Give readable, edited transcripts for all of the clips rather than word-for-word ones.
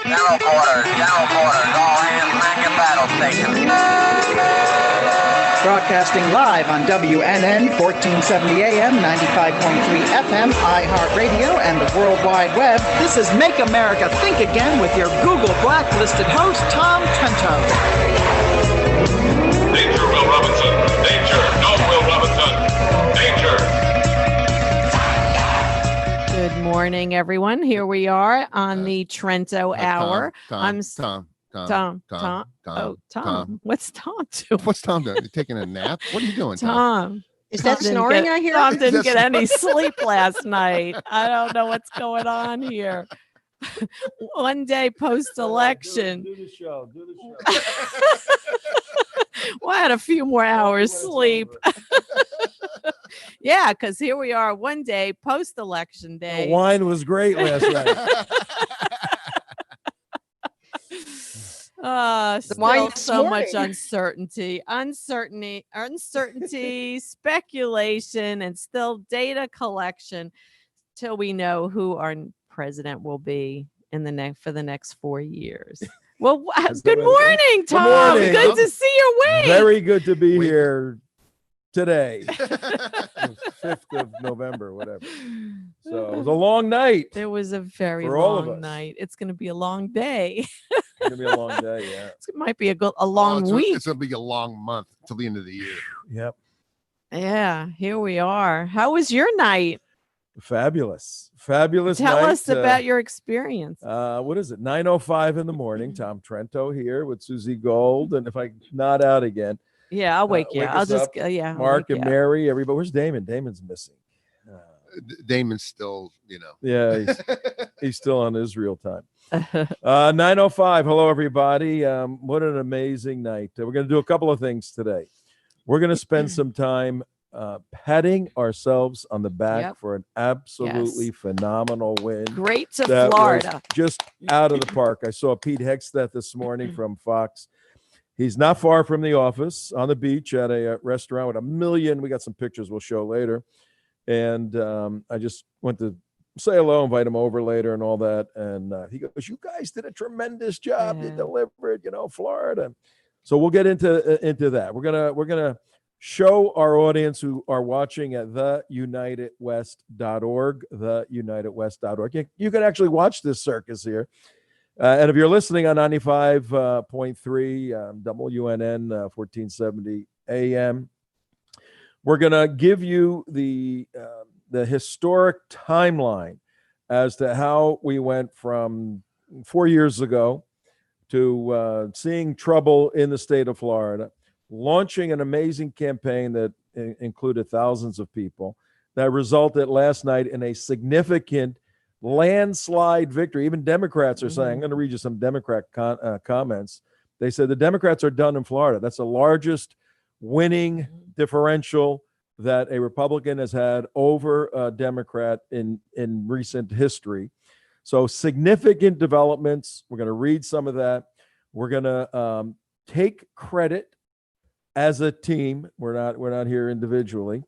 General quarters, all hands man your battle stations. Broadcasting live on WNN 1470 AM, 95.3 FM, iHeartRadio, and the World Wide Web. This is Make America Think Again with your Google Blacklisted host, Tom Trento. Danger, Will Robinson. Danger. No, Will Robinson. Danger. Good morning, everyone. Here we are on the Trento Hour. Tom. Oh, Tom. What's Tom doing? What's Tom doing? You taking a nap? What are you doing, Tom? Is that snoring I hear? Tom didn't get any sleep last night. I don't know what's going on here. One day post-election. Do the show. Well, I had a few more hours sleep. Yeah, because here we are one day post-election day. The wine was great last night. Still so much uncertainty, speculation, and still data collection till we know who our president will be for the next 4 years. Well, good morning, Tom. Good morning. Good to see you awake. Very good to be here today. 5th of November, whatever. So it was a long night. It was a very for all of long us. night. It's going to be a long day. It's going to be a long day, yeah. It might be a long week. It's going to be a long month till the end of the year. Yep. Yeah, here we are. How was your night? Fabulous night. Tell us about your experience. What is it? 9:05 in the morning. Tom Trento here with Susie Gold. And if I nod out again. Yeah, I'll wake you. Wake I'll us just, up. yeah. I'll Mark wake and you up. Mary, everybody. Where's Damon? Damon's missing. Damon's still, Yeah, he's still on Israel time. 9:05. Hello, everybody. What an amazing night. We're going to do a couple of things today. We're going to spend some time patting ourselves on the back for an absolutely phenomenal win. Great to That Florida. was just out of the park. I saw Pete Hexteth this morning from Fox. He's not far from the office on the beach at a restaurant with 1 million. We got some pictures we'll show later. And I just went to say hello, invite him over later and all that. And he goes, "You guys did a tremendous job. You delivered, Florida." So we'll get into that. We're gonna show our audience who are watching at theunitedwest.org, theunitedwest.org. You can actually watch this circus here. And if you're listening on 95.3 WNN 1470 AM, we're going to give you the historic timeline as to how we went from 4 years ago to seeing trouble in the state of Florida, launching an amazing campaign that included thousands of people, that resulted last night in a significant landslide victory. Even Democrats are saying, I'm going to read you some Democrat comments. They said the Democrats are done in Florida. That's the largest winning differential that a Republican has had over a Democrat in recent history. So significant developments. We're going to read some of that. We're going to take credit as a team. We're not here individually.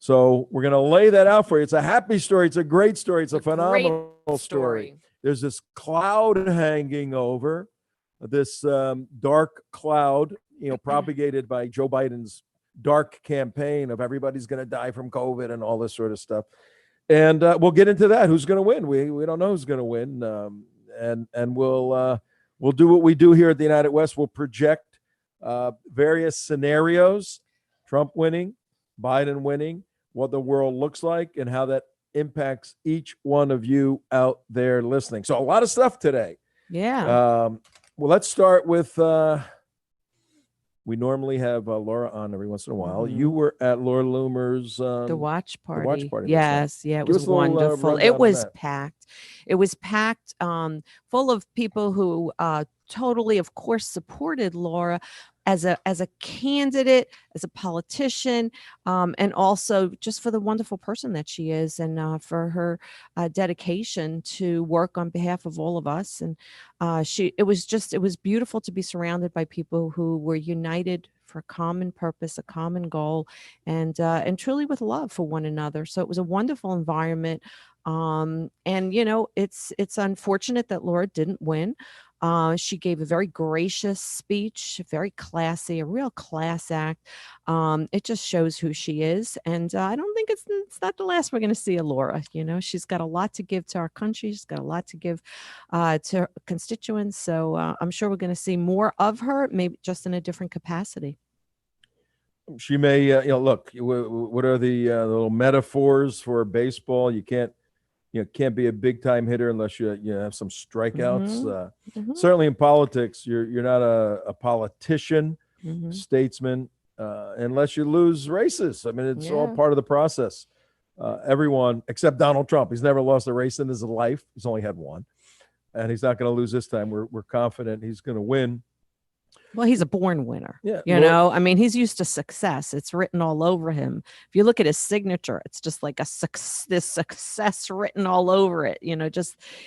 So we're going to lay that out for you. It's a happy story. It's a great story. It's a phenomenal story. There's this cloud hanging over, this dark cloud, propagated by Joe Biden's dark campaign of everybody's going to die from COVID and all this sort of stuff. And we'll get into that. Who's going to win? We don't know who's going to win. And we'll do what we do here at the United West. We'll project various scenarios, Trump winning, Biden winning, what the world looks like, and how that impacts each one of you out there listening. So a lot of stuff today. Yeah. Well, let's start with, we normally have Laura on every once in a while. Mm-hmm. You were at Laura Loomer's the watch party. Yes. Yeah, it Give was us a little, wonderful. rundown It of was that. packed. It was packed, full of people who totally, of course, supported Laura as a candidate, as a politician, and also just for the wonderful person that she is, and for her dedication to work on behalf of all of us. And it was beautiful to be surrounded by people who were united for a common purpose, a common goal, and truly with love for one another. So it was a wonderful environment. And it's unfortunate that Laura didn't win. She gave a very gracious speech, very classy, a real class act. It just shows who she is, and I don't think it's not the last we're going to see of Laura. She's got a lot to give to our country. She's got a lot to give to her constituents. So I'm sure we're going to see more of her, maybe just in a different capacity. She may, look. What are the little metaphors for baseball? You can't be a big time hitter unless you have some strikeouts. Certainly in politics, you're not a politician, statesman, unless you lose races. I mean, it's all part of the process. Everyone except Donald Trump, he's never lost a race in his life. He's only had one, and he's not going to lose this time. We're confident he's going to win. Well, he's a born winner. Yeah, I mean, he's used to success. It's written all over him. If you look at his signature, it's just like this success written all over it.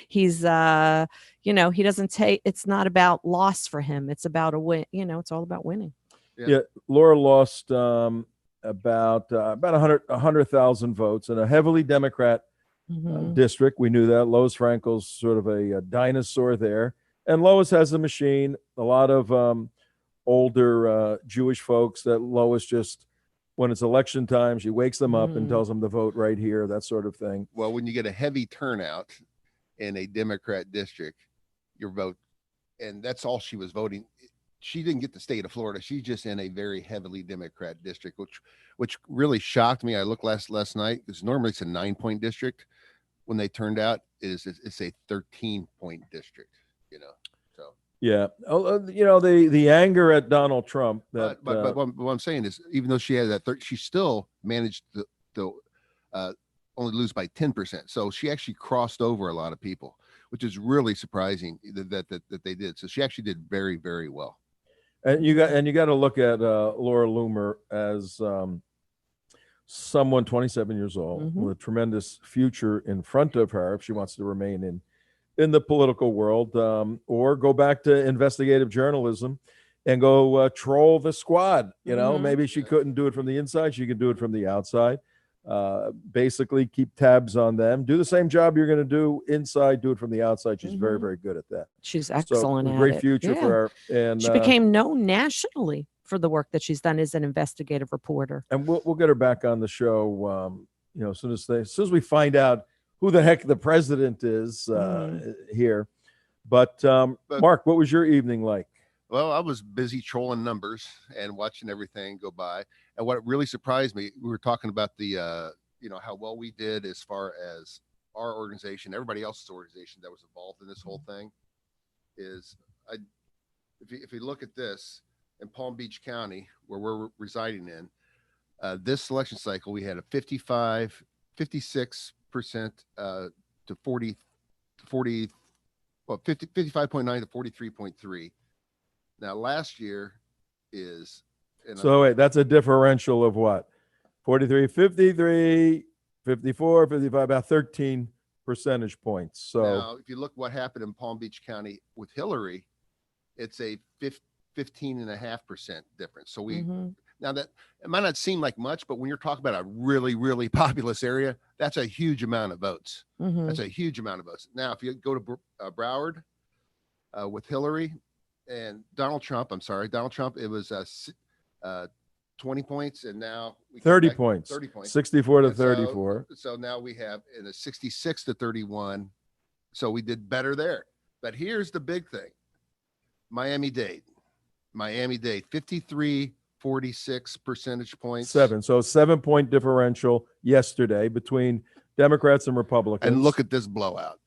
He's he doesn't take. It's not about loss for him. It's about a win. It's all about winning. Yeah, Laura lost about 100,000 votes in a heavily Democrat district. We knew that. Lois Frankel's sort of a dinosaur there. And Lois has a machine, a lot of older Jewish folks that Lois just, when it's election time, she wakes them up and tells them to vote right here, that sort of thing. Well, when you get a heavy turnout in a Democrat district, your vote, and that's all she was voting. She didn't get the state of Florida. She's just in a very heavily Democrat district, which really shocked me. I looked last night, because normally it's a 9-point district. When they turned out, it's a 13-point district. So yeah. The anger at Donald Trump. But what I'm saying is, even though she had that, she still managed to only lose by 10%. So she actually crossed over a lot of people, which is really surprising that they did. So she actually did very, very well. And you got to look at Laura Loomer as someone 27 years old with a tremendous future in front of her if she wants to remain in the political world, or go back to investigative journalism and go troll the squad. Maybe she couldn't do it from the inside. She could do it from the outside. Basically keep tabs on them. Do the same job you're going to do inside. Do it from the outside. She's very, very good at that. She's excellent at it. Great future for her. And she became known nationally for the work that she's done as an investigative reporter. And we'll get her back on the show. As soon as we find out who the heck the president is here. But Mark, what was your evening like? Well, I was busy trolling numbers and watching everything go by. And what really surprised me, we were talking about the, how well we did as far as our organization, everybody else's organization that was involved in this whole thing, is if you look at this in Palm Beach County, where we're residing in, this election cycle, we had a 56% to 40, well, 55.9 to 43.3. Now, last year is. So wait, that's a differential of what? 43, 53, 54, 55, about 13 percentage points. So now, if you look what happened in Palm Beach County with Hillary, it's a 15.5% difference. So now that it might not seem like much, but when you're talking about a really, really populous area, that's a huge amount of votes. That's a huge amount of votes. Now, if you go to Broward with Hillary and Donald Trump, it was 20 points, and now 30 points. 30 points. 64 to 34. So now we have in a 66 to 31. So we did better there. But here's the big thing. Miami-Dade, 53.46 percentage points. 7-point differential yesterday between Democrats and Republicans. And look at this blowout.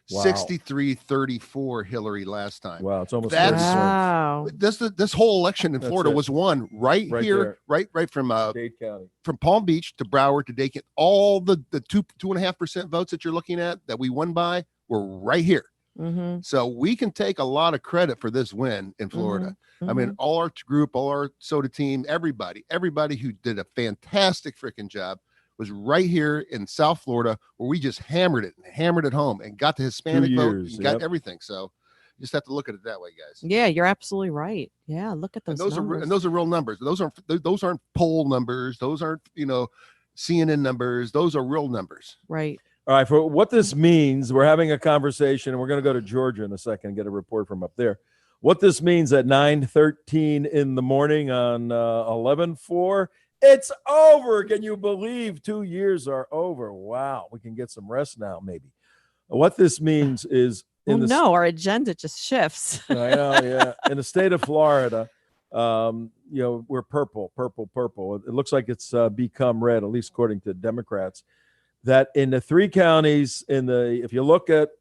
Wow. 63-34 Hillary last time. Wow, it's almost Wow. This whole election in Florida was won right here, right from Dade County, from Palm Beach to Broward to Dade. All the 2.5% votes that you're looking at that we won by were right here. Mhm. So we can take a lot of credit for this win in Florida. I mean, all our group, all our SOTA team, everybody who did a fantastic freaking job was right here in South Florida, where we just hammered it home and got the Hispanic vote and got everything. So you just have to look at it that way, guys. Yeah, you're absolutely right. Yeah, look at those numbers. Those are real numbers. Those aren't poll numbers. Those aren't, CNN numbers. Those are real numbers. Right. All right, for what this means, we're having a conversation, and we're going to go to Georgia in a second and get a report from up there. What this means at 9:13 in the morning on 11/4, it's over. Can you believe 2 years are over? Wow, we can get some rest now, maybe. What this means is our agenda just shifts. I know, yeah. In the state of Florida, we're purple. It looks like it's become red, at least according to Democrats. That in the 3 counties if you look at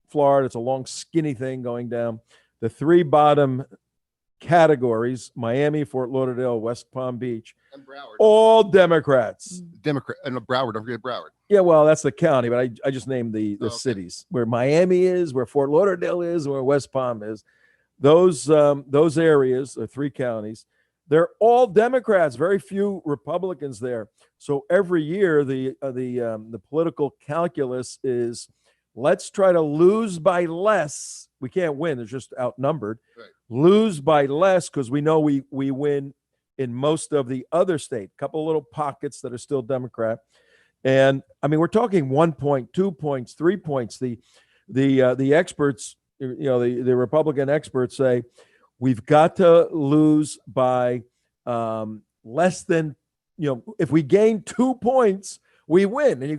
Florida, it's a long skinny thing going down. The 3 bottom categories, Miami, Fort Lauderdale, West Palm Beach, and Broward, all Democrats. And Broward, don't forget Broward. Yeah, well, that's the county, but I just named the cities where Miami is, where Fort Lauderdale is, where West Palm is. Those areas, the 3 counties, they're all Democrats. Very few Republicans there. So every year, the political calculus is, let's try to lose by less. We can't win; it's just outnumbered. Right. Lose by less because we know we win in most of the other state. A couple of little pockets that are still Democrat, and I mean we're talking 1 point, 2 points, 3 points. The experts, the Republican experts say we've got to lose by less than, if we gain 2 points, we win. And you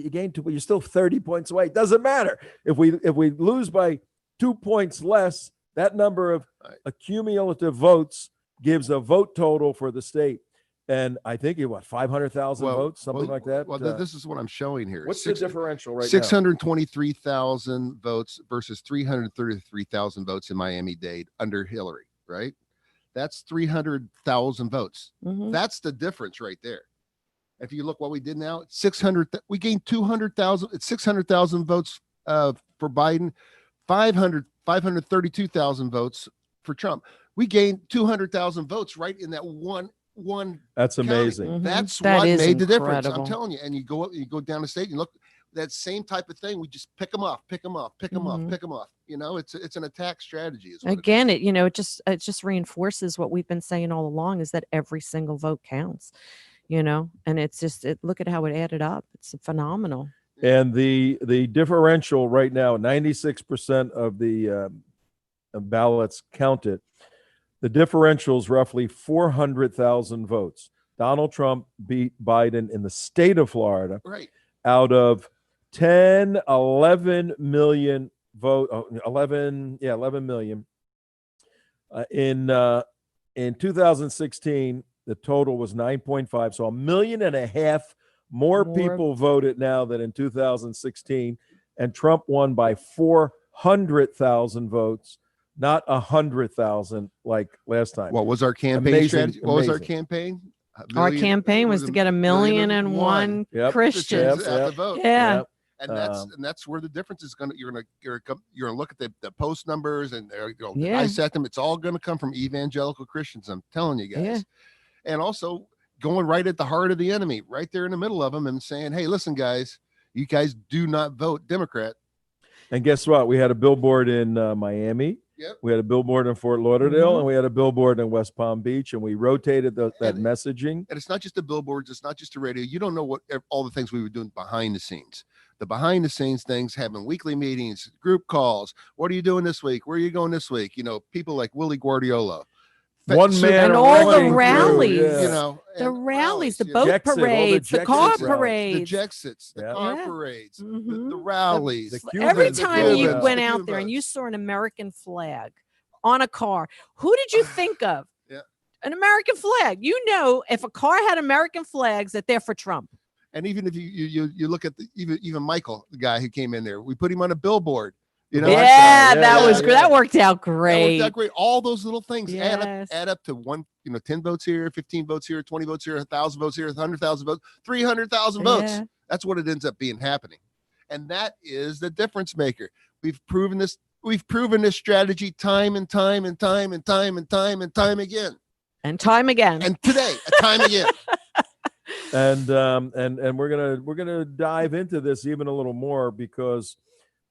gain 2, but you're still 30 points away. It doesn't matter. If we lose by 2 points less, that number of accumulative votes gives a vote total for the state. And I think 500,000 votes, something like that. Well, this is what I'm showing here. What's the differential right now? 623,000 votes versus 333,000 votes in Miami-Dade under Hillary, right? That's 300,000 votes. Mhm. That's the difference right there. If you look what we did now, we gained 200,000. It's 600,000 votes for Biden, 532,000 votes for Trump. We gained 200,000 votes right in that one. That's amazing. Mhm. That's That what is made the difference. incredible. I'm telling you. And you go down the state and look, that same type of thing. We just pick them off. It's an attack strategy. Is what Again, it just reinforces what we've been saying all along, is that every single vote counts. And it's just look at how it added up. It's phenomenal. And the differential right now, 96% of the ballots counted. The differential is roughly 400,000 votes. Donald Trump beat Biden in the state of Florida, right, out of 11 million vote. 11 million. In 2016, the total was 9.5. So 1.5 million more people voted now than in 2016, and Trump won by 400,000 votes. Not 100,000 like last time. What was our campaign strategy? What was our campaign? Our campaign was to get 1,000,001 Christians. At the vote. Yeah. And that's where the difference is going to. You're gonna look at the post numbers and dissect them. It's all going to come from evangelical Christians. I'm telling you guys. Yeah. And also going right at the heart of the enemy, right there in the middle of them, and saying, "Hey, listen, guys, you guys do not vote Democrat." And guess what? We had a billboard in Miami. Yep. We had a billboard in Fort Lauderdale, and we had a billboard in West Palm Beach, and we rotated that messaging. And it's not just the billboards, it's not just the radio. You don't know what all the things we were doing behind the scenes. The behind the scenes things, having weekly meetings, group calls. What are you doing this week? Where are you going this week? People like Willie Guardiola. One man and all the running rallies, through, the rallies, the you boat Jexit, all the parades, the car Jexit rallies. parades, the Jexits, the car parades, Mhm. the rallies. The Every Cubans, time you Cubans. went out there and you saw an American flag on a car, who did you think of? Yeah. An American flag. If a car had American flags, that they're for Trump. And even if you look at even Michael, the guy who came in there, we put him on a billboard. That was great. That worked out great. That worked out great. All those little things Yes. add up to 10 votes here, 15 votes here, 20 votes here, 1,000 votes here, 100,000 votes, 300,000 votes. Yeah. That's what it ends up being happening. And that is the difference maker. We've proven this We've proven this strategy time and time and time and time and time and time again. And time again. And today, a time again. And we're gonna dive into this even a little more, because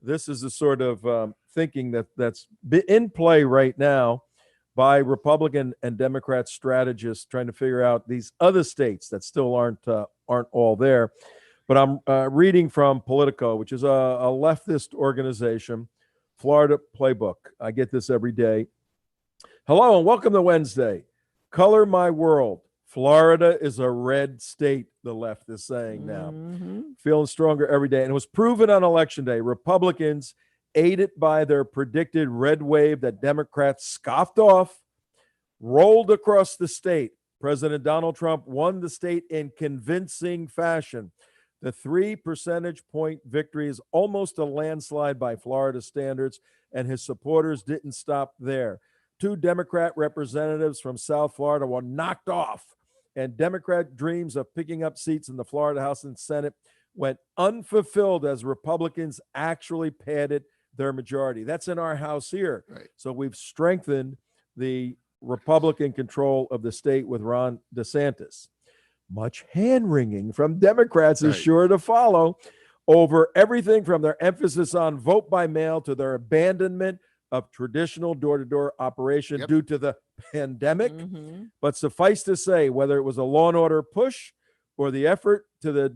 this is the sort of thinking that's in play right now by Republican and Democrat strategists trying to figure out these other states that still aren't all there. But I'm reading from Politico, which is a leftist organization, Florida Playbook. I get this every day. Hello and welcome to Wednesday. Color my world. Florida is a red state, the left is saying now. Feeling stronger every day. And it was proven on Election Day. Republicans, aided by their predicted red wave that Democrats scoffed off, rolled across the state. President Donald Trump won the state in convincing fashion. The 3 percentage point victory is almost a landslide by Florida standards, and his supporters didn't stop there. 2 Democrat representatives from South Florida were knocked off, and Democrat dreams of picking up seats in the Florida House and Senate went unfulfilled as Republicans actually padded their majority. That's in our House here. Right. So we've strengthened the Republican control of the state with Ron DeSantis. Much hand-wringing from Democrats is sure to follow over everything from their emphasis on vote by mail to their abandonment of traditional door-to-door operation due to the pandemic. But suffice to say, whether it was a law and order push or the effort to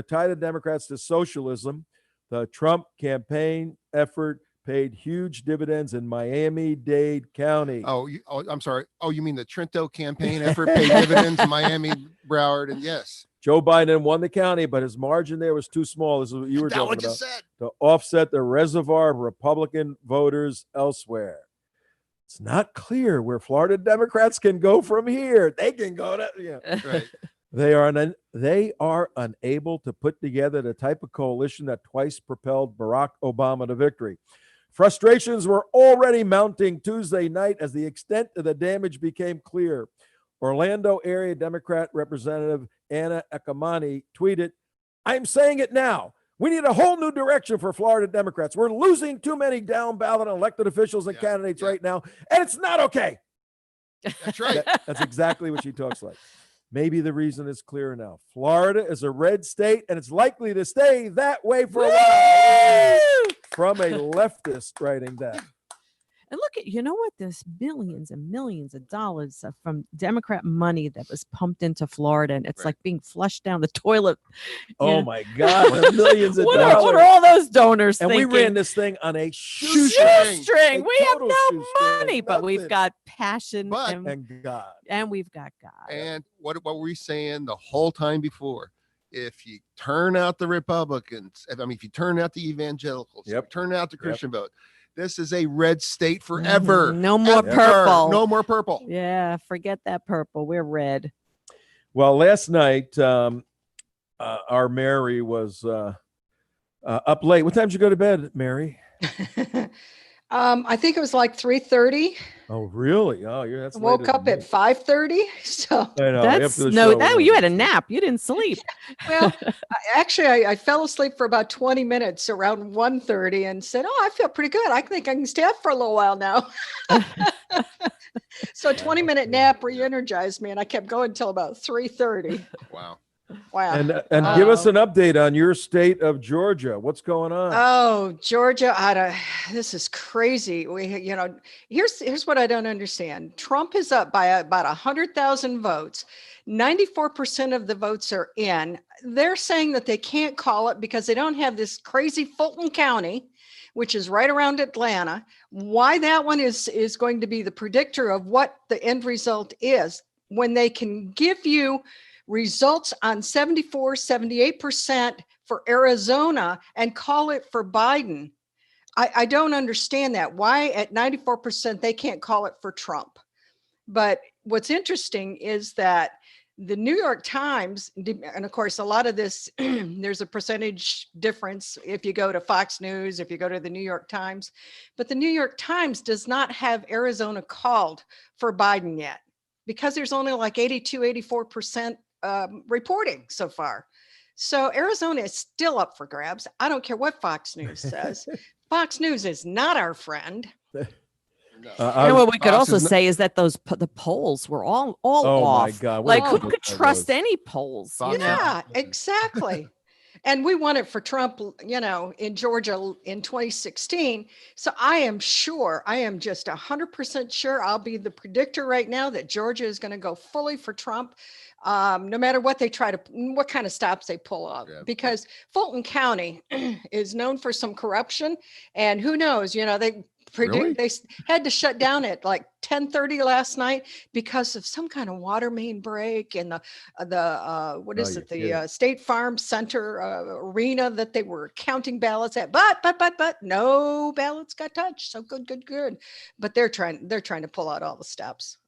tie the Democrats to socialism, the Trump campaign effort paid huge dividends in Miami-Dade County. I'm sorry. Oh, you mean the Trento campaign effort paid dividends in Miami, Broward, and yes. Joe Biden won the county, but his margin there was too small. This is what you were talking about. To offset the reservoir of Republican voters elsewhere. It's not clear where Florida Democrats can go from here. They can go to, Right. They are unable to put together the type of coalition that twice propelled Barack Obama to victory. Frustrations were already mounting Tuesday night as the extent of the damage became clear. Orlando area Democrat Representative Anna Ekamani tweeted, "I'm saying it now. We need a whole new direction for Florida Democrats. We're losing too many down ballot elected officials and candidates right now, and it's not okay." That's right. That's exactly what she talks like. Maybe the reason is clear now. Florida is a red state, and it's likely to stay that way for a while. From a leftist writing that. And look at, you know what? There's millions and millions of dollars from Democrat money that was pumped into Florida, and it's like being flushed down the toilet. Oh my God, millions of dollars. What are all those donors and thinking? we ran this thing on a shoestring. We have no shoestring, money, but we've got passion and God. And we've got God. And what were we saying the whole time before? If you turn out the Republicans, if you turn out the evangelicals, turn out the Christian vote, this is a red state forever. No more purple. No more purple. Yeah, forget that purple. We're red. Well, last night, our Mary was up late. What time did you go to bed, Mary? I think it was like 3:30. Oh, really? Oh, yeah. That's woke up at 5:30. So I know, that you had a nap. You didn't sleep. Well, actually, I fell asleep for about 20 minutes around 1:30 and said, "Oh, I feel pretty good. I think I can stay up for a little while now." So a 20-minute nap re-energized me, and I kept going until about 3:30. Wow. And give us an update on your state of Georgia. What's going on? Oh, Georgia, this is crazy. Here's what I don't understand. Trump is up by about 100,000 votes. 94% of the votes are in. They're saying that they can't call it because they don't have this crazy Fulton County, which is right around Atlanta. Why that one is going to be the predictor of what the end result is when they can give you results on 74, 78% for Arizona and call it for Biden. I don't understand that. Why at 94% they can't call it for Trump? But what's interesting is that the New York Times, and of course, a lot of this, there's a percentage difference if you go to Fox News, if you go to the New York Times, but the New York Times does not have Arizona called for Biden yet because there's only like 82, 84% reporting so far. So Arizona is still up for grabs. I don't care what Fox News says. Fox News is not our friend. You know what we could Fox also is say is that the polls were all Oh off. my God! Like what who a could bunch of trust those. any polls? Fox You know? Yeah, exactly. And we won it for Trump, in Georgia in 2016. So I am just 100% sure, I'll be the predictor right now that Georgia is going to go fully for Trump, no matter what what kind of stops they pull up. Yeah. Because Fulton County is known for some corruption, and who knows, they Really? they had to shut down at like 10:30 last night because of some kind of water main break in the what is Oh, it, you're the State Farm Center arena that they were counting ballots at, but no ballots got touched. So good. But they're trying to pull out all the steps.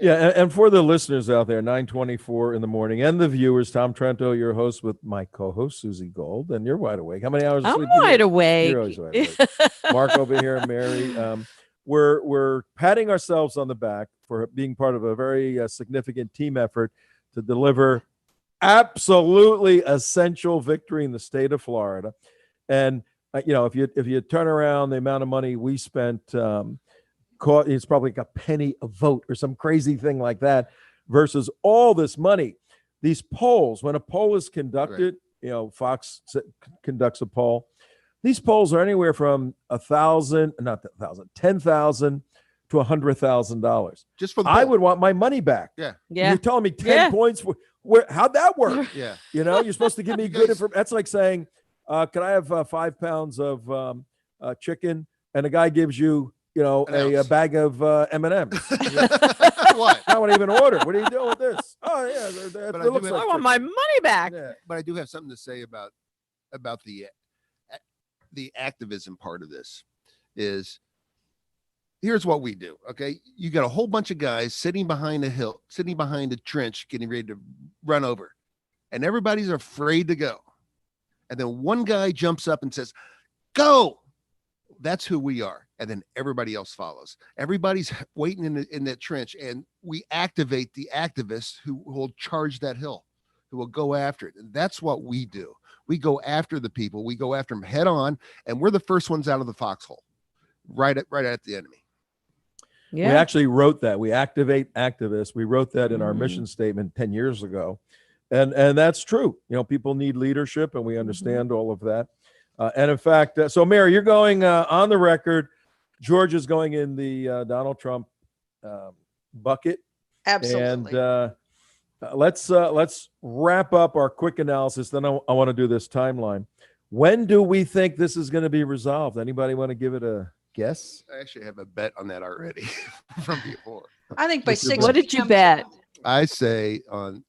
Yeah, and for the listeners out there, 9:24 in the morning, and the viewers, Tom Trento, your host, with my co-host Susie Gold, and you're wide awake. How many hours of I'm sleep? do you wide get? awake. You're always wide awake. Mark over here, Mary. We're patting ourselves on the back for being part of a very significant team effort to deliver absolutely essential victory in the state of Florida. And if you turn around the amount of money we spent. It's probably like a penny a vote or some crazy thing like that versus all this money. These polls, when a poll is conducted, Fox conducts a poll. These polls are anywhere from $10,000 to $100,000. Just for the I poll. would want my money back. Yeah. You're telling me 10 Yeah. points? How'd that work? Yeah. You're supposed to give me good information. That's like saying, can I have 5 pounds of chicken? And a guy gives you, a bag of M&M's. What? I won't even order. What are you doing with this? Oh yeah, But it looks I like want my money back. yeah. But I do have something to say about the activism part of this. Here's what we do. Okay, you got a whole bunch of guys sitting behind a hill, sitting behind a trench, getting ready to run over, and everybody's afraid to go. And then one guy jumps up and says, "Go!" That's who we are. And then everybody else follows. Everybody's waiting in that trench, and we activate the activists who will charge that hill, who will go after it. And that's what we do. We go after the people. We go after them head on, and we're the first ones out of the foxhole, right at the enemy. Yeah. We actually wrote that. We activate activists. We wrote that in our mission statement 10 years ago. And that's true. People need leadership, and we understand all of that. And in fact, so Mary, you're going on the record. Georgia's going in the Donald Trump bucket. Absolutely. And let's wrap up our quick analysis. Then I want to do this timeline. When do we think this is going to be resolved? Anybody want to give it a guess? I actually have a bet on that already from before. I think by 6 What did you p.m. bet? I say on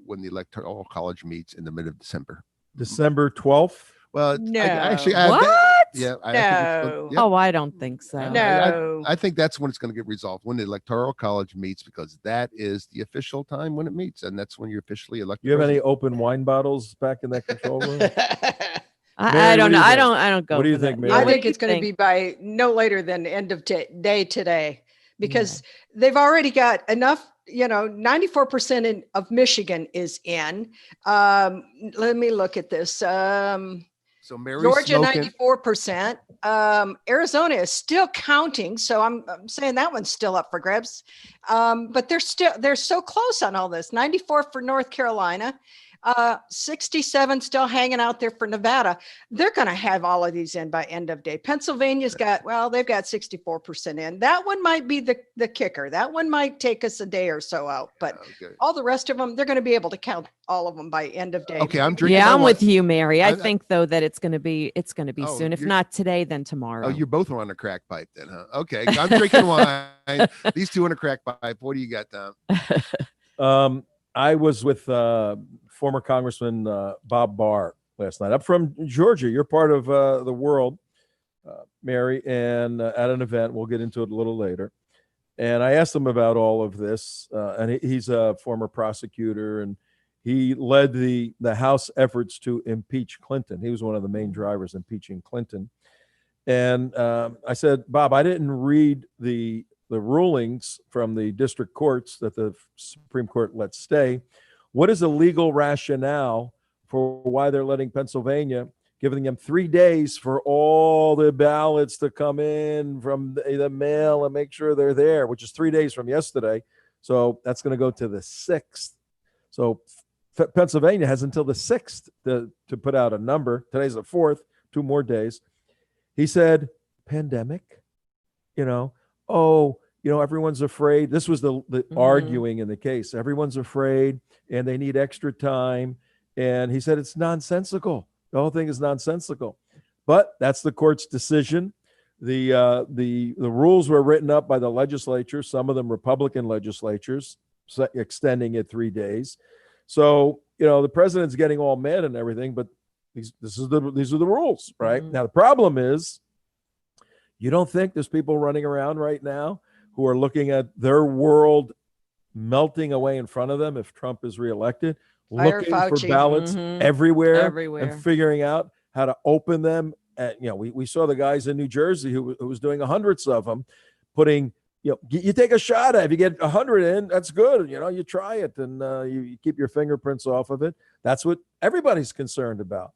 when the Electoral College meets in the middle of December. December 12th? Well, No. I think What? yeah, I No. think it's gonna- yeah. Oh, I don't think so. No. I think that's when it's going to get resolved, when the Electoral College meets, because that is the official time when it meets, and that's when you're officially elected. You have any president. open wine bottles back in that control room? I Mary, don't what do know. you I think? don't go. What do you for think, that. Mary? I What think do it's you going to be by no later than end of day today, because they've already got enough. 94% of Michigan is in. Let me look at this. So Mary's Georgia, smoking. 94%. Arizona is still counting, so I'm saying that one's still up for grabs. But they're so close on all this. 94 for North Carolina, 67 still hanging out there for Nevada. They're going to have all of these in by end of day. Pennsylvania's they've got 64% in. That one might be the kicker. That one might take us a day or so out, but Okay. all the rest of them, they're going to be able to count all of them by end of day. Okay, I'm drinking. Yeah, my I'm wine. with you, Mary. I I- think though that it's going to be Oh, soon. If you're- not today, then tomorrow. Oh, you both are on a crack pipe then, huh? Okay, I'm drinking wine. These two on a crack pipe. What do you got, Tom? I was with former Congressman Bob Barr last night. I'm from Georgia. You're part of the world, Mary, and at an event. We'll get into it a little later. And I asked him about all of this. And he's a former prosecutor, and he led the House efforts to impeach Clinton. He was one of the main drivers impeaching Clinton. And I said, Bob, I didn't read the rulings from the district courts that the Supreme Court let stay. What is the legal rationale for why they're letting Pennsylvania giving them 3 days for all the ballots to come in from the mail and make sure they're there, which is 3 days from yesterday. So that's going to go to the 6th. So Pennsylvania has until the 6th to put out a number. Today's the 4th, 2 more days. He said, pandemic, everyone's afraid. This was the arguing in the case. Everyone's afraid and they need extra time. And he said, it's nonsensical. The whole thing is nonsensical. But that's the court's decision. The rules were written up by the legislature, some of them Republican legislatures, extending it 3 days. So, the president's getting all mad and everything, but these are the rules, right? Now, the problem is, you don't think there's people running around right now who are looking at their world melting away in front of them if Trump is reelected, looking for ballots everywhere and figuring out how to open them. And, we saw the guys in New Jersey who was doing hundreds of them, putting, you take a shot at it. If you get 100 in, that's good. You try it and you keep your fingerprints off of it. That's what everybody's concerned about.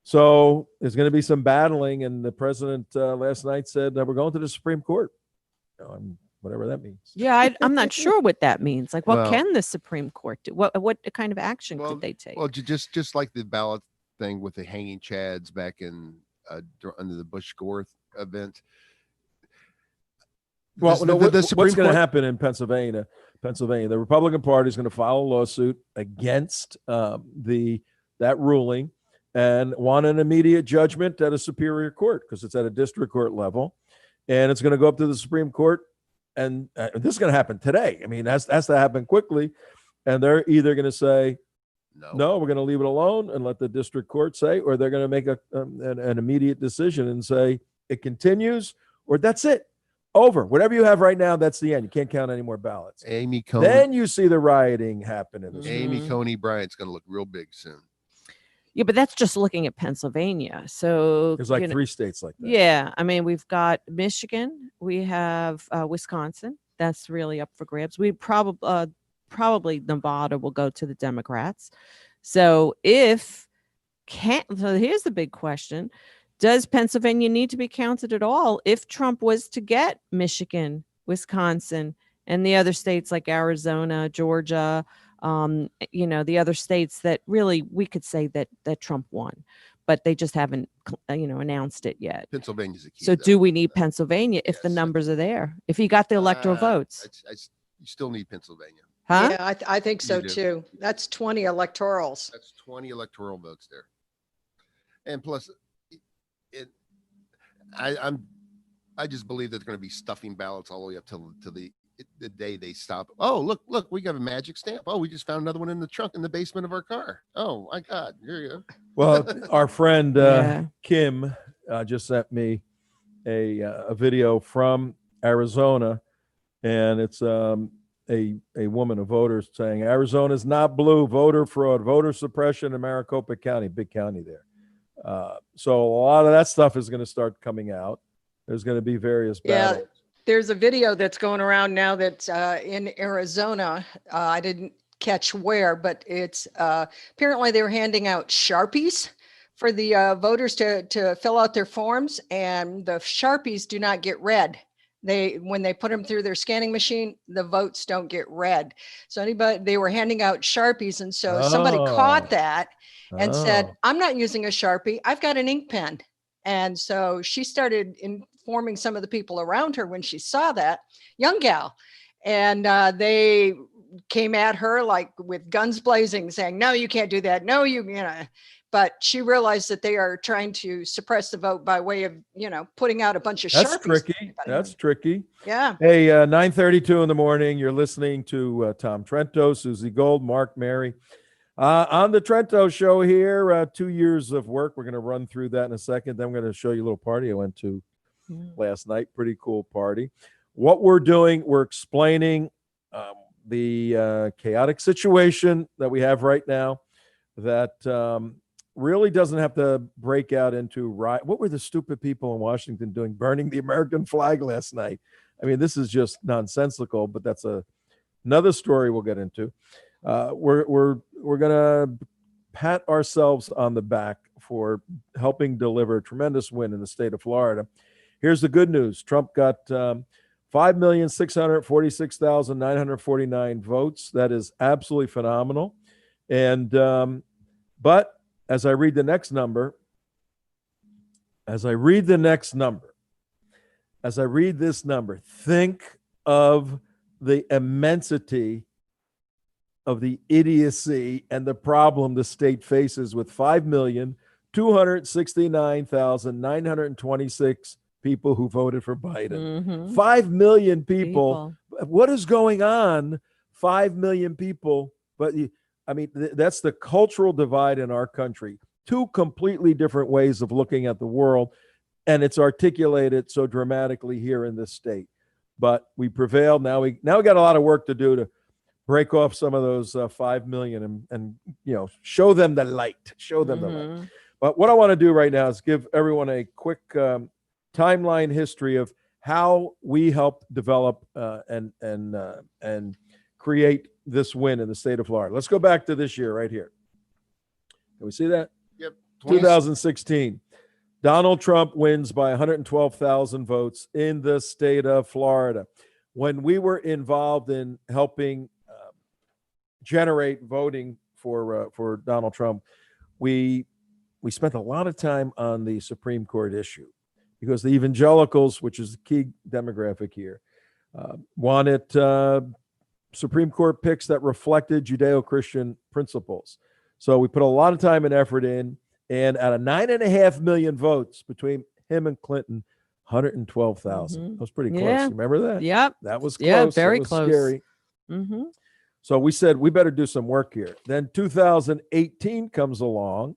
So there's going to be some battling. And the president last night said that we're going to the Supreme Court, whatever that means. Yeah, I'm not sure what that means. Like, what can the Supreme Court do? What kind of action could they take? Well, just like the ballot thing with the hanging chads back in under the Bush-Gore event. Well, what's going to happen in Pennsylvania? The Republican Party is going to file a lawsuit against that ruling and want an immediate judgment at a superior court because it's at a district court level, and it's going to go up to the Supreme Court. And this is going to happen today. I mean, has to happen quickly. And they're either going to say, no, we're going to leave it alone and let the district court say, or they're going to make an immediate decision and say it continues, or that's it. Over. Whatever you have right now, that's the end. You can't count any more ballots. Amy Coney. Then you see the rioting happen. Amy Coney Bryant's going to look real big soon. Yeah, but that's just looking at Pennsylvania. So there's like 3 states like that. Yeah. I mean, we've got Michigan. We have Wisconsin. That's really up for grabs. We probably Nevada will go to the Democrats. So here's the big question. Does Pennsylvania need to be counted at all if Trump was to get Michigan, Wisconsin, and the other states like Arizona, Georgia, the other states that really we could say that Trump won, but they just haven't, announced it yet. Pennsylvania's a key. So do we need Pennsylvania if the numbers are there? If he got the electoral votes? You still need Pennsylvania. Huh? Yeah, I think so too. That's 20 electorals. That's 20 electoral votes there. And plus, I just believe there's going to be stuffing ballots all the way up to the day they stop. Oh, look, we got a magic stamp. Oh, we just found another one in the trunk in the basement of our car. Oh my God, here you go. Well, our friend Kim just sent me a video from Arizona, and it's a woman, a voter, saying Arizona's not blue, voter fraud, voter suppression in Maricopa County, big county there. So a lot of that stuff is going to start coming out. There's going to be various battles. Yeah, there's a video that's going around now that's in Arizona. I didn't catch where, but it's apparently they were handing out Sharpies for the voters to fill out their forms, and the Sharpies do not get read. When they put them through their scanning machine, the votes don't get read. So they were handing out Sharpies, and so somebody caught that and said, I'm not using a Sharpie, I've got an ink pen. And so she started informing some of the people around her when she saw that, young gal, and they came at her like with guns blazing, saying, no, you can't do that. No, but she realized that they are trying to suppress the vote by way of, putting out a bunch of Sharpies. That's tricky. Yeah. Hey, 9:32 in the morning. You're listening to Tom Trento, Susie Gold, Mark, Mary. On the Trento show here, 2 years of work. We're going to run through that in a second. Then I'm going to show you a little party I went to last night. Pretty cool party. What we're doing, we're explaining the chaotic situation that we have right now that really doesn't have to break out into riot. What were the stupid people in Washington doing, burning the American flag last night? I mean, this is just nonsensical, but that's another story we'll get into. We're going to pat ourselves on the back for helping deliver a tremendous win in the state of Florida. Here's the good news. Trump got 5,646,949 votes. That is absolutely phenomenal. And but as I read the next number, as I read this number, think of the immensity of the idiocy and the problem the state faces with 5,269,926 people who voted for Biden. 5 million people. What is going on? 5 million people. But I mean, that's the cultural divide in our country. Two completely different ways of looking at the world. And it's articulated so dramatically here in this state. But we prevailed. Now we got a lot of work to do to break off some of those 5 million and show them the light. Show them the light. But what I want to do right now is give everyone a quick timeline history of how we helped develop and create this win in the state of Florida. Let's go back to this year right here. Can we see that? Yep. 2016. Donald Trump wins by 112,000 votes in the state of Florida. When we were involved in helping generate voting for Donald Trump, we spent a lot of time on the Supreme Court issue because the evangelicals, which is the key demographic here, wanted Supreme Court picks that reflected Judeo-Christian principles. So we put a lot of time and effort in, and out of 9.5 million votes between him and Clinton, 112,000. That was pretty close. Yeah. Remember that? Yep. That was close. Yeah, very that was close. Scary. So we said we better do some work here. Then 2018 comes along,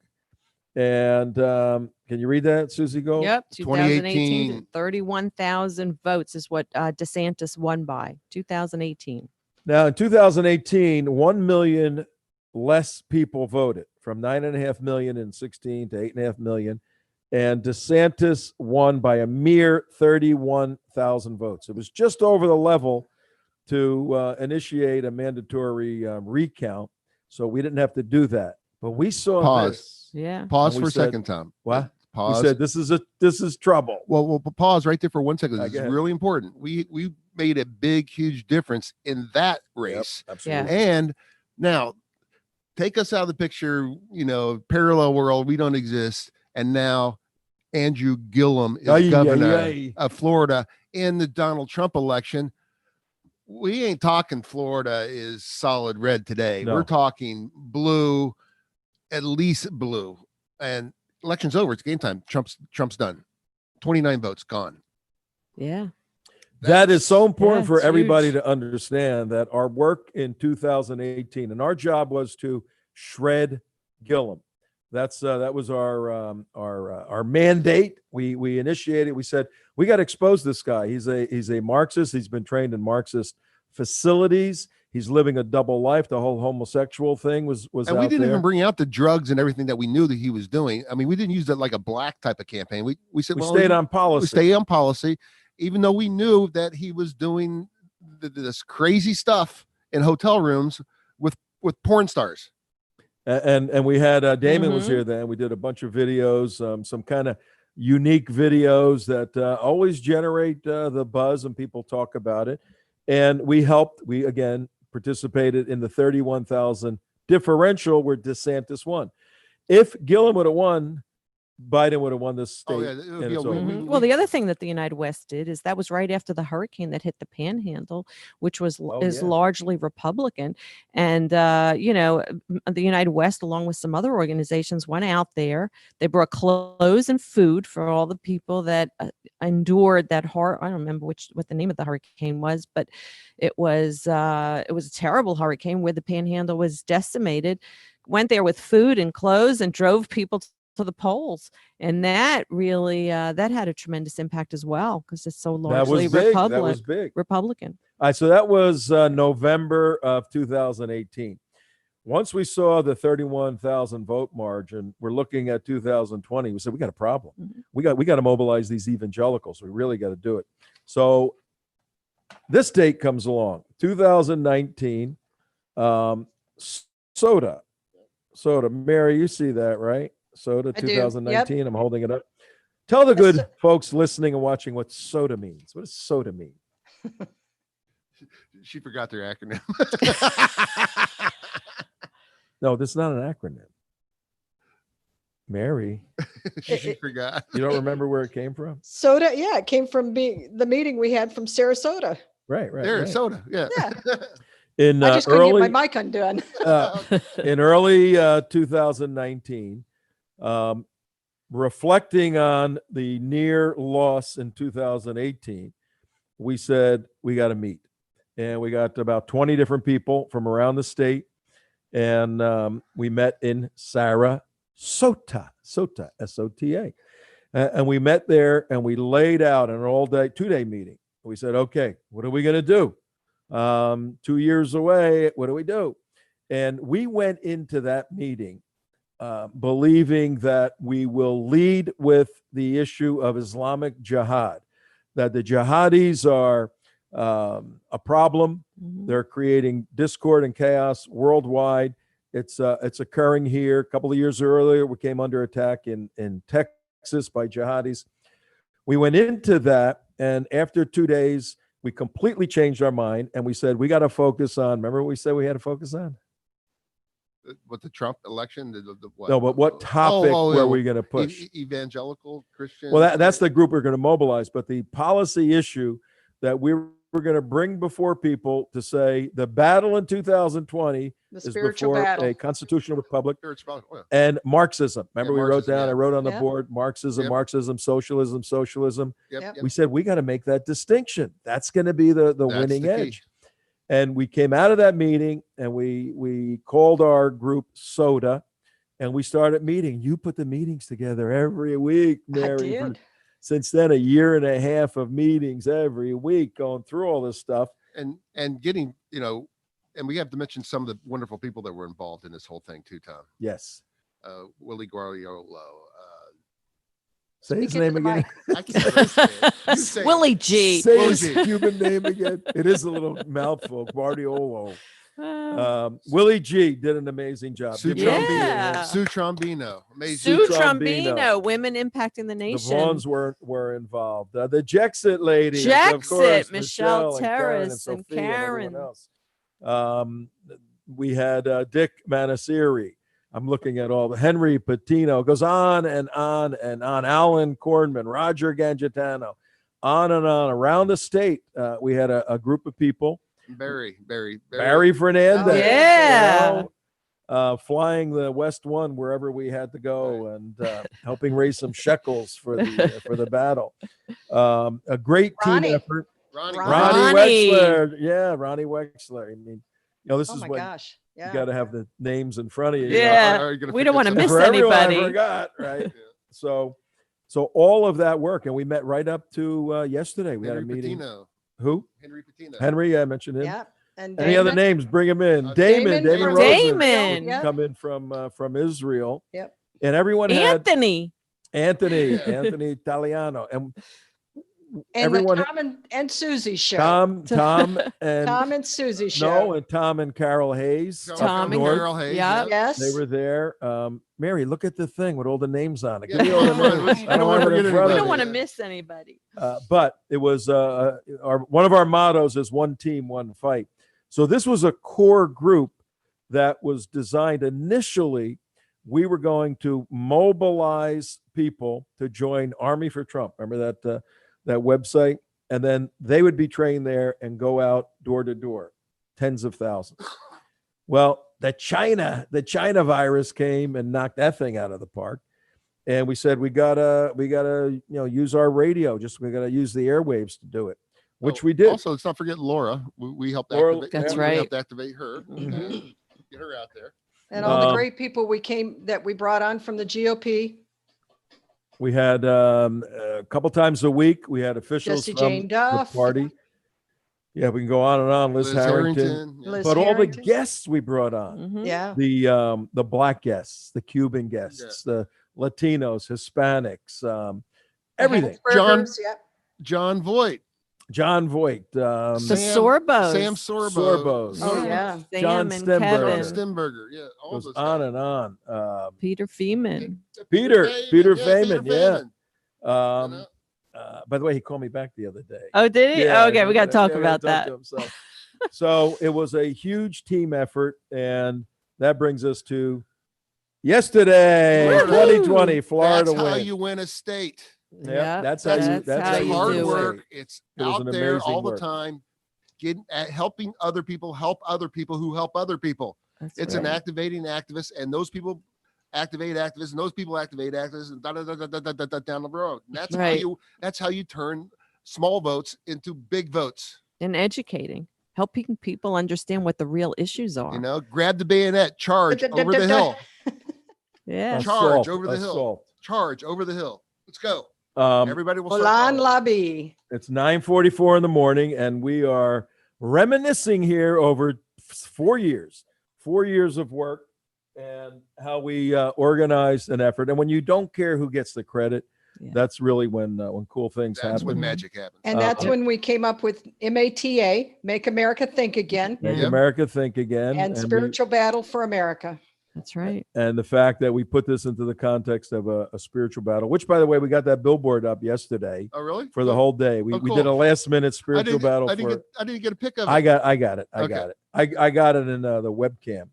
and can you read that, Susie Gold? Yep. 2018, 2018. 31,000 votes is what DeSantis won by. 2018. Now in 2018, 1 million less people voted, from 9.5 million in 16 to 8.5 million. And DeSantis won by a mere 31,000 votes. It was just over the level to initiate a mandatory recount. So we didn't have to do that. But we saw Pause. this. Yeah. Pause And we for a said- second, Tom. What? Pause. We said this is trouble. Well, pause right there for 1 second. This Go is ahead. really important. We made a big, huge difference in that race. Absolutely. And now take us out of the picture, parallel world. We don't exist. And now Andrew Gillum is governor of Florida in the Donald Trump election. We ain't talking Florida is solid red today. No. We're talking blue, at least blue. And election's over. It's game time. Trump's done. 29 votes gone. Yeah. That is so important Yeah, for it's everybody huge. to understand that our work in 2018 and our job was to shred Gillum. That was our mandate. We initiated. We said we got to expose this guy. He's a Marxist. He's been trained in Marxist facilities. He's living a double life. The whole homosexual thing was And out we didn't there. even bring out the drugs and everything that we knew that he was doing. I mean, we didn't use that like a black type of campaign. We said, We well, stayed on policy. We stay on policy, even though we knew that he was doing this crazy stuff in hotel rooms with porn stars. And we had Damon was Mhm. here then. We did a bunch of videos, some kind of unique videos that always generate the buzz and people talk about it. And we again participated in the 31,000 differential where DeSantis won. If Gillum would have won, Biden would have won this state. Oh, yeah, it would and be it's a over. win-win. Well, the other thing that the United West did is that was right after the hurricane that hit the Panhandle, which is yeah. largely Republican. And the United West, along with some other organizations, went out there. They brought clothes and food for all the people that endured that horror. I don't remember what the name of the hurricane was, but it was a terrible hurricane where the Panhandle was decimated. Went there with food and clothes and drove people to the polls, and that really that had a tremendous impact as well because it's so largely That was big. Republican. All right, so that was November of 2018. Once we saw the 31,000 vote margin, we're looking at 2020. We said we got a problem. Mhm. We got to mobilize these evangelicals. We really got to do it. So this date comes along, 2019. SOTA. SOTA. Mary, you see that, right? SOTA I do. 2019. I'm holding it up. Tell the good folks listening and watching what SOTA means. What does SOTA mean? She forgot their acronym. No, this is not an acronym. Mary, she forgot. you don't remember where it came from? SOTA, yeah, it came from the meeting we had from Sarasota. Right. There, Right. soda. Yeah. In I just couldn't early, get my mic undone. in early 2019, reflecting on the near loss in 2018, we said we got to meet, and we got about 20 different people from around the state, and we met in Sarasota, SOTA, and we met there, and we laid out an all-day, 2-day meeting. We said, okay, what are we going to do? 2 years away, what do we do? And we went into that meeting believing that we will lead with the issue of Islamic jihad, that the jihadis are a problem. They're creating discord and chaos worldwide. It's occurring here. A couple of years earlier, we came under attack in Texas by jihadis. We went into that, and after 2 days, we completely changed our mind, and we said we got to focus on. Remember what we said we had to focus on? What, the Trump election? What? No, but what topic were we going to push? Evangelical Christian. Well, that's the group we're going to mobilize. But the policy issue that we were going to bring before people to say the battle in 2020 The is spiritual before battle. a constitutional republic Spiritual. and Marxism. Remember, we wrote Marxism, down, yeah. I wrote on the Yep. board, Marxism, Yep. Marxism, socialism, socialism. Yep. Yep. Yep. We said we got to make that distinction. That's going to be the That's winning the key. edge. And we came out of that meeting, and we called our group SOTA, and we started meeting. You put the meetings together every week, I Mary. for- did. Since then, 1.5 years of meetings every week, going through all this stuff. And getting, and we have to mention some of the wonderful people that were involved in this whole thing too, Tom. Yes. Willie Guariolo. Say his Speak into name the again. I can't really say it. You say it. Willie G. Say Willie his G. Cuban name again. It is a little mouthful. Guardiolo. Uh, Willie G did an amazing job. Sue Give him a Trombino. hand. Yeah. Sue Trombino. Amazing. Sue Trombino. Trombino, women impacting the The nation. Vaughns were involved. The Jexit ladies, of Jexit, course, Michelle and Karen Terrace and Sophia Karen. everyone else. We had Dick Manasiri. I'm looking at all the Henry Patino. Goes on and on and on. Alan Kornman, Roger Gangitano, on and on around the state. We had a group of people. Barry Fernandez. Oh, yeah. Flying the West One wherever we had to go, and helping raise some shekels for the battle. A great Ronnie. team effort. Ronnie. Ronnie Ronnie. Wexler. Yeah, Ronnie Wexler. I mean, this Oh is my when gosh. you Yeah. got to have the names in front of you. Yeah. Are you gonna We don't forget wanna miss For everyone, I anybody. forgot, right? Yeah. So all of that work, and we met right up to yesterday. We had a Henry meeting. Patino. Who? Henry Patino. Henry, I mentioned him. Yeah. And Any other Damon? names? Bring him in. Uh, Damon Damon Rosen. Damon. Yep. Come in from Israel. Yep. And everyone had Anthony. Anthony Yeah. Italiano, and And everyone. the Tom and Susie show. Tom and Tom and Susie show. no, and Tom and Carol Hayes. Tom and North, Carol Hayes. yeah. Yes. They were there. Mary, look at the thing with all the names on it. Yeah, Give me all the come on, names. I don't wanna have it in forget front We of don't me. want to Yeah. miss anybody. But it was one of our mottos is one team, one fight. So this was a core group that was designed initially. We were going to mobilize people to join Army for Trump. Remember that website? And then they would be trained there and go out door to door, tens of thousands. Well, the China virus came and knocked that thing out of the park. And we said, we gotta use our radio. We gotta use the airwaves to do it, which we did. Also, let's not forget Laura. We helped Laura- activate. That's we right. helped activate her. Mhm. Get her out there. And all the Um, great people that we brought on from the GOP. We had a couple times a week. We had officials Jesse from Jane the Duff. party. Yeah, we can go on and on. Liz Harrington. Yeah. Liz But all the Harrington. guests we brought on, Mhm. Yeah. the black guests, the Cuban guests, the Latinos, Hispanics, The everything. John- Habsburgers, yeah. John Voight. John Voight, The Sam- Sorbos. Sam Sorbo. Sorbos. Oh, yeah. Sam John and Stemberger. Kevin. John Stemberger. Yeah. All goes those on guys. and on. Peter Feeman. Peter Peter Feynman, yeah. You know? By the way, he called me back the other day. Oh, did he? Yeah, Okay, we got to talk we about gotta talk that. to him, so it was a huge team effort, and that brings us to yesterday, Woohoo! 2020, Florida That's how win. you win a state. Yep, that's That's how It's you hard do it. work. It's It was out an there amazing all the work. time, helping other people help other people who help other people. That's It's right. an activating activist, and those people activate activists, and those people activate activists, and down the road. And that's Right. That's how you turn small votes into big votes. And educating, helping people understand what the real issues are. You know, grab the bayonet, charge over the hill, Yeah. Charge over the hill. Assault. charge over the hill. Let's go. Um, Everybody will start Olan following. Labi. It's 9:44 in the morning, and we are reminiscing here over 4 years of work and how we organized an effort. And when you don't care who gets the credit, Yeah. that's really when cool things That's happen. when magic happens. And that's when we came up with MATA, Make America Think Again, Make Yeah. America think again, and Spiritual Battle for America. That's right. and the fact that we put this into the context of a spiritual battle. Which, by the way, we got that billboard up yesterday Oh, really? for the whole day. We Oh, we cool. did a last minute spiritual battle. I didn't get a pic of it. I got it. I Okay. got it. I got it in the webcam.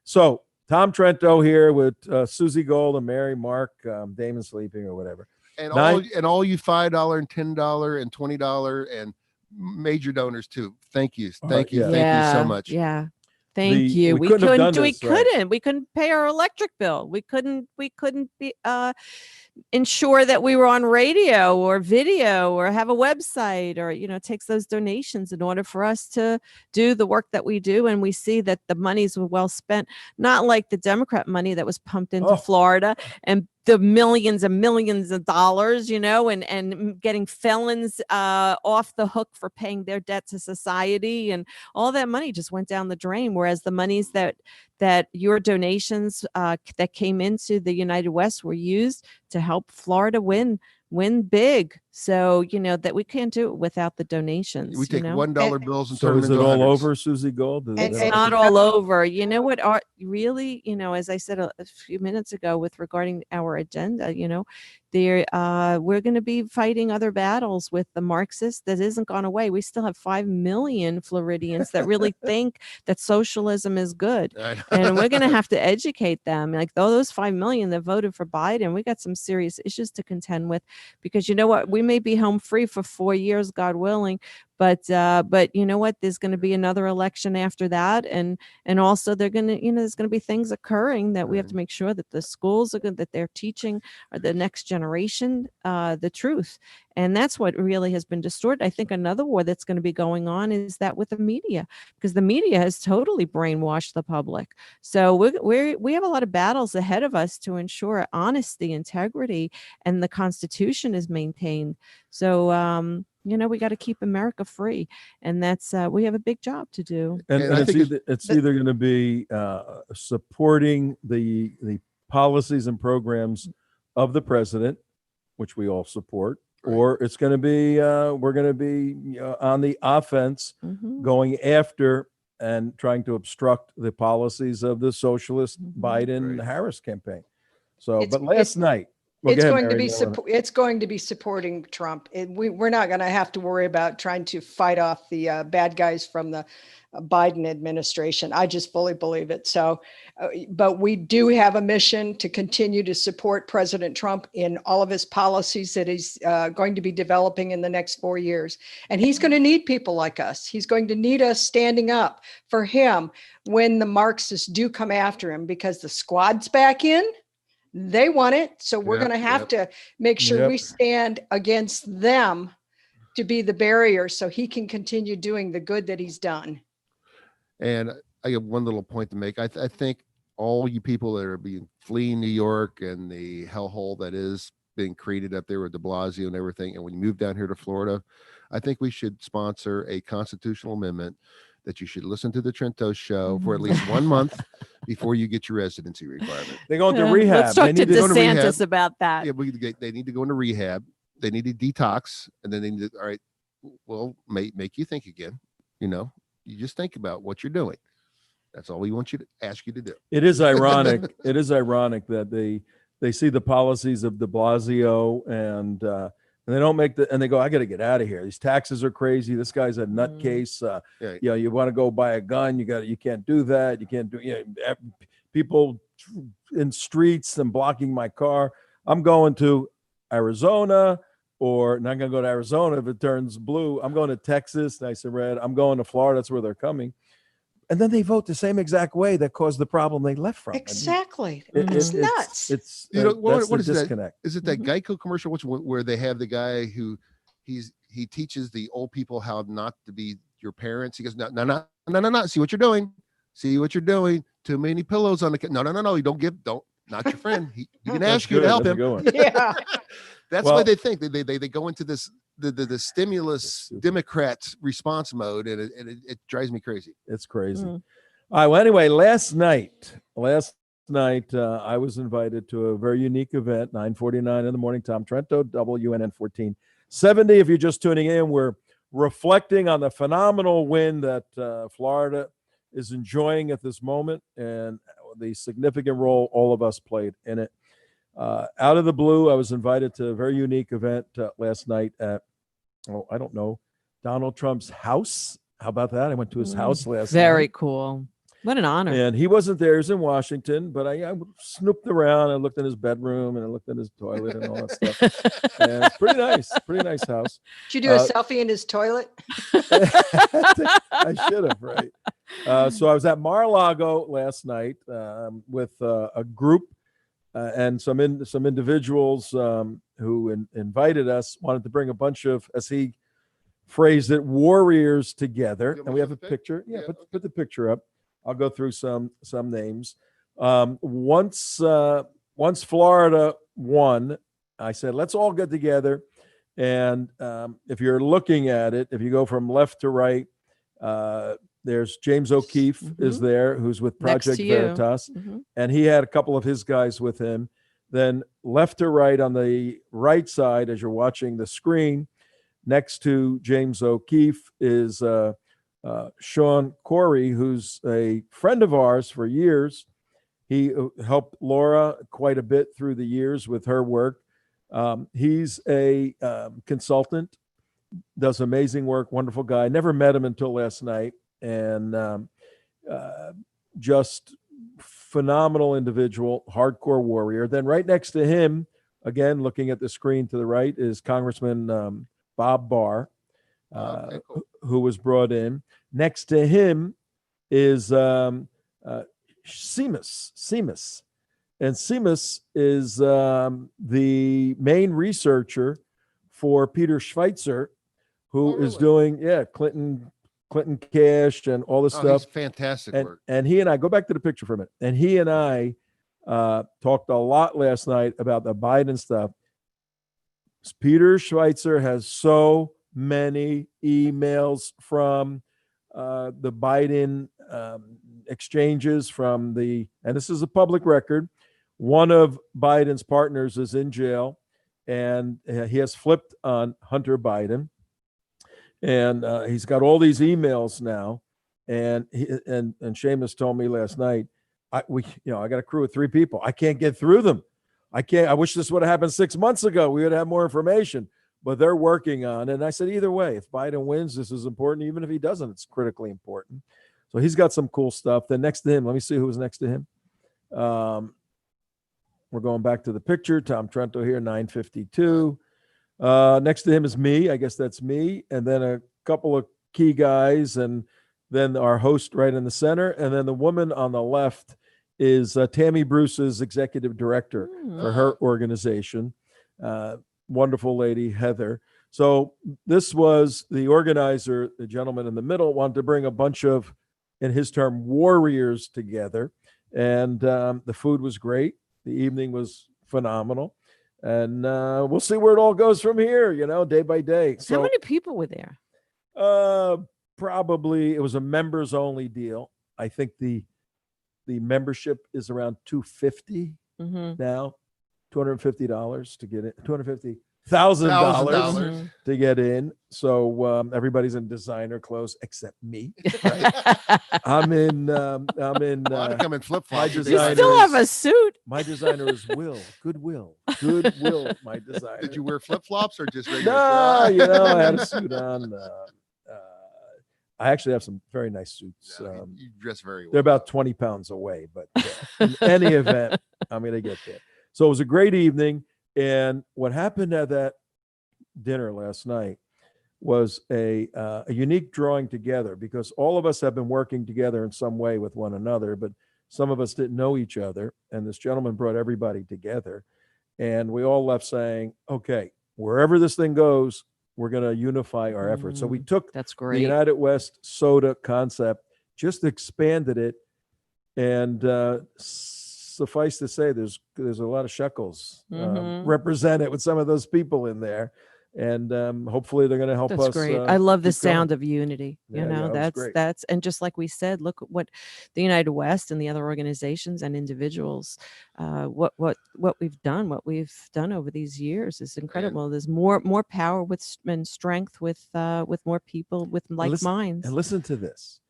So Tom Trento here with Susie Gold and Mary, Mark, Damon sleeping or whatever. and Nine- all you $5 and $10 and $20 and major donors too. Thank you. Thank you. yeah. Thank you so much. Yeah. Thank The- you. we couldn't have done this, right? We couldn't pay our electric bill. We couldn't be ensure that we were on radio or video or have a website, or it takes those donations in order for us to do the work that we do. And we see that the monies were well spent, not like the Democrat money that was pumped into Oh. Florida and the millions and millions of dollars, and getting felons off the hook for paying their debt to society, and all that money just went down the drain. Whereas the monies that your donations that came into the United West were used to help Florida win big. So that we can't do it without the donations. We take $1 bills and So turn is them it into all hundreds. over, Susie Gold? Is And- it It's all- not all over. You know what? Really, as I said a few minutes ago, with regarding our agenda, we're going to be fighting other battles with the Marxists. That isn't gone away. We still have 5 million Floridians that really think that socialism is good. And we're going to have to educate them. Like those 5 million that voted for Biden, we got some serious issues to contend with, because you know what? We may be home free for 4 years, God willing. But you know what? There's going to be another election after that, and also there's going to be things occurring that we have to make sure that the schools are good, that they're teaching the next generation the truth, and that's what really has been distorted. I think another war that's going to be going on is that with the media, because the media has totally brainwashed the public. So we have a lot of battles ahead of us to ensure honesty, integrity, and the Constitution is maintained. So we got to keep America free, and that's we have a big job to do. And, And I it's think either going to be supporting the policies and programs of the president, which we all support, Right. or it's going to be we're going to be on the offense, Mhm. going after and trying to obstruct the policies of the socialist Mhm. Biden Right. Harris campaign. So, It's- but last night, well, It's go ahead, going to Mary, be you wanna- it's going to be supporting Trump. We're not going to have to worry about trying to fight off the bad guys from the Biden administration. I just fully believe it. So, but we do have a mission to continue to support President Trump in all of his policies that he's going to be developing in the next 4 years. And he's going to need people like us. He's going to need us standing up for him when the Marxists do come after him, because the squad's back in. They want it. So we're Yep, going to have to make sure Yep. we stand against them to be the barrier so he can continue doing the good that he's done. And I have one little point to make. I think all you people that are fleeing New York and the hellhole that is being created up there with de Blasio and everything, and when you move down here to Florida, I think we should sponsor a constitutional amendment that you should listen to the Trento show for at least 1 month before you get your residency requirement. they're going to Yeah, rehab. Let's talk They to need go to rehab. DeSantis about that. Yeah, they need to go into rehab. they need to detox, and then they need to, all right, well, make you think again. You just think about what you're doing. That's all we want you to ask you to do. It is ironic. It is ironic that they see the policies of de Blasio and they don't and they go, I got to get out of here. These taxes are crazy. This guy's a nutcase. You want to go buy a gun. You can't do that. You can't do, people in streets and blocking my car. I'm going to Arizona, or not going to go to Arizona if it turns blue. I'm going to Texas, nice and red. I'm going to Florida. That's where they're coming. And then they vote the same exact way that caused the problem they left from. Exactly. It's nuts. It's what is disconnect. Is it that Geico commercial where they have the guy who he teaches the old people how not to be your parents? He goes, no. See what you're doing. See what you're doing. Too many pillows on the no. You don't not your friend. He can ask you to help him. Yeah. That's why they think they go into this the stimulus Democrats response mode, and it drives me crazy. It's crazy. All right. Well, anyway, last night I was invited to a very unique event, 9:49 in the morning. Tom Trento, WNN 1470. If you're just tuning in, we're reflecting on the phenomenal win that Florida is enjoying at this moment, and the significant role all of us played in it. Out of the blue, I was invited to a very unique event last night at, I don't know, Donald Trump's house. How about that? I went to his house last night. Very cool. What an honor. And he wasn't there. He was in Washington, but I snooped around. I looked in his bedroom and I looked in his toilet and all that stuff. And it's pretty nice house. Did you do a selfie in his toilet? I should have, right? So I was at Mar-a-Lago last night with a group and some individuals who invited us, wanted to bring a bunch of, as he phrased it, warriors together. And we have a picture. Yeah, put the picture up. I'll go through some names. Once Florida won, I said, let's all get together. And if you're looking at it, if you go from left to right, there's James O'Keefe is there, who's with Project Veritas. And he had a couple of his guys with him. Then left to right on the right side, as you're watching the screen, next to James O'Keefe is Sean Corey, who's a friend of ours for years. He helped Laura quite a bit through the years with her work. He's a consultant, does amazing work, wonderful guy. Never met him until last night, and just phenomenal individual, hardcore warrior. Then right next to him, again, looking at the screen to the right, is Congressman Bob Barr, who was brought in. Next to him is Seamus. And Seamus is the main researcher for Peter Schweitzer, who is doing, Clinton Cash and all this stuff. Fantastic work. And he and I, go back to the picture for a minute. And he and I talked a lot last night about the Biden stuff. Peter Schweitzer has so many emails from the Biden exchanges and this is a public record. One of Biden's partners is in jail, and he has flipped on Hunter Biden, and he's got all these emails now. And Seamus told me last night, I got a crew of 3 people. I can't get through them. I wish this would have happened 6 months ago. We would have more information, but they're working on it. And I said, either way, if Biden wins, this is important. Even if he doesn't, it's critically important. So he's got some cool stuff. Then next to him, let me see who was next to him. We're going back to the picture. Tom Trento here, 952. Next to him is me. I guess that's me. And then a couple of key guys, and then our host right in the center. And then the woman on the left is Tammy Bruce's executive director for her organization. Wonderful lady, Heather. So this was the organizer, the gentleman in the middle, wanted to bring a bunch of, in his term, warriors together. And the food was great. The evening was phenomenal. And we'll see where it all goes from here, day by day. So, how many people were there? Probably, it was a members only deal. I think the membership is around $250 now, $250 to get it, $250 $1,000 $1,000. to get in. So everybody's in designer clothes except me. Right? I'm in. Well, I'd come in flip flops. my You designer still have is- a suit. My designer is Goodwill. My designer. Did you wear flip flops or just regular? No, clothes? I had a suit on. I actually have some very nice suits. No, you dress very well. They're about 20 pounds away, but in any event, I'm going to get there. So it was a great evening. And what happened at that dinner last night was a unique drawing together, because all of us have been working together in some way with one another, but some of us didn't know each other. And this gentleman brought everybody together. And we all left saying, okay, wherever this thing goes, we're going to unify our efforts. So we took That's the great. United West SOTA concept, just expanded it, and suffice to say, there's a lot of shekels represented with some of those people in there, and hopefully they're going to help That's us. great. I love the keep going. sound of unity. Yeah, yeah, it was great. That's and just like we said, look at what the United West and the other organizations and individuals, what we've done over these years is incredible. There's more power and strength with more people with like minds. And listen to this.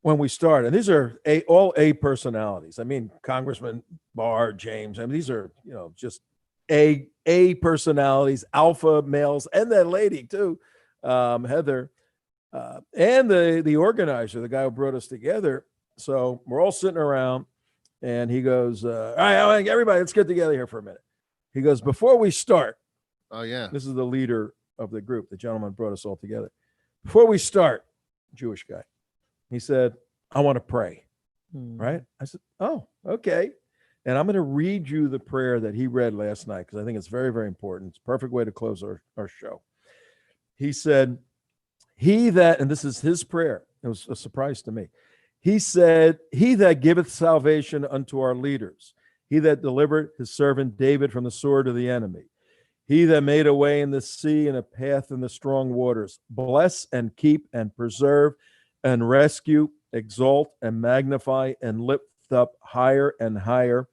When we started, and these are all A personalities. I mean, Congressman Barr, James. I mean, these are just A personalities, alpha males, and that lady too, Heather, and the organizer, the guy who brought us together. So we're all sitting around, and he goes, "All right, everybody, let's get together here for a minute." He goes, "Before we start," Oh yeah. this is the leader of the group. The gentleman brought us all together. "Before we start," Jewish guy, he said, "I want to pray." Right? I said, "Oh, okay." And I'm going to read you the prayer that he read last night, because I think it's very, very important. It's a perfect way to close our show. He said, and this is his prayer. It was a surprise to me. He said, "He that giveth salvation unto our leaders, he that delivered his servant David from the sword of the enemy, he that made a way in the sea and a path in the strong waters, bless and keep and preserve and rescue, exalt and magnify and lift up higher and higher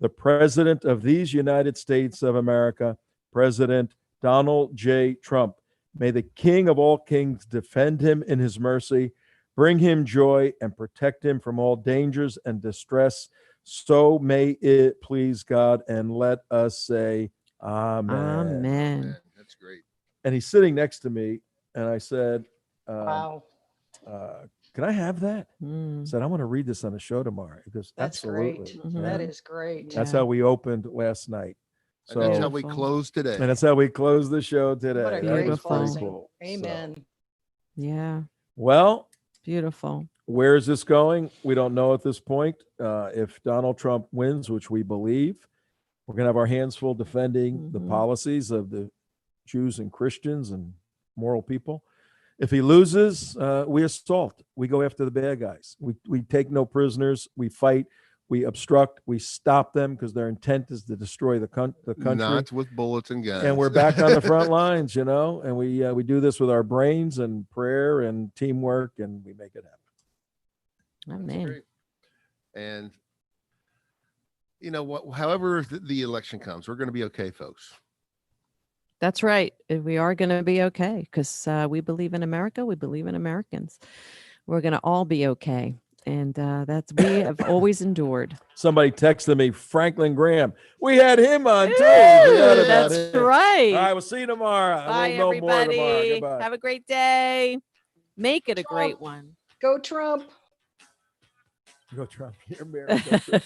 the President of these United States of America, President Donald J. Trump. May the King of all kings defend him in his mercy, bring him joy, and protect him from all dangers and distress. So may it please God." And let us say, Amen. Amen. Man, that's great. And he's sitting next to me, and I said, Wow. "Can I have that?" Mm. I said, "I want to read this on the show tomorrow." He goes, That's "Absolutely." great. Yeah. That is great. That's Yeah. how we opened last night. So, And that's how we Beautiful. close today. and that's how we close the show today. What a That great was pretty closing. cool. So, Amen. Yeah. well, Beautiful. where is this going? We don't know at this point. If Donald Trump wins, which we believe, we're going to have our hands full defending the policies of the Jews and Christians and moral people. If he loses, we assault. We go after the bad guys. We take no prisoners. We fight. We obstruct. We stop them, because their intent is to destroy the country. Not with bullets and guns. And we're back on the front lines, and we do this with our brains and prayer and teamwork, and we make it happen. That's Amen. great. And you know what? However the election comes, we're going to be okay, folks. That's right. We are going to be okay, because we believe in America. We believe in Americans. We're going to all be okay. And we have always endured. Somebody texted me, Franklin Graham. We had him on too. Ew, Forgot about that's him. right. All right, we'll see you tomorrow. Bye, We'll know more tomorrow. everybody. Goodbye. Have a great day. Make it a great one. Go Trump. Go Trump. You're America.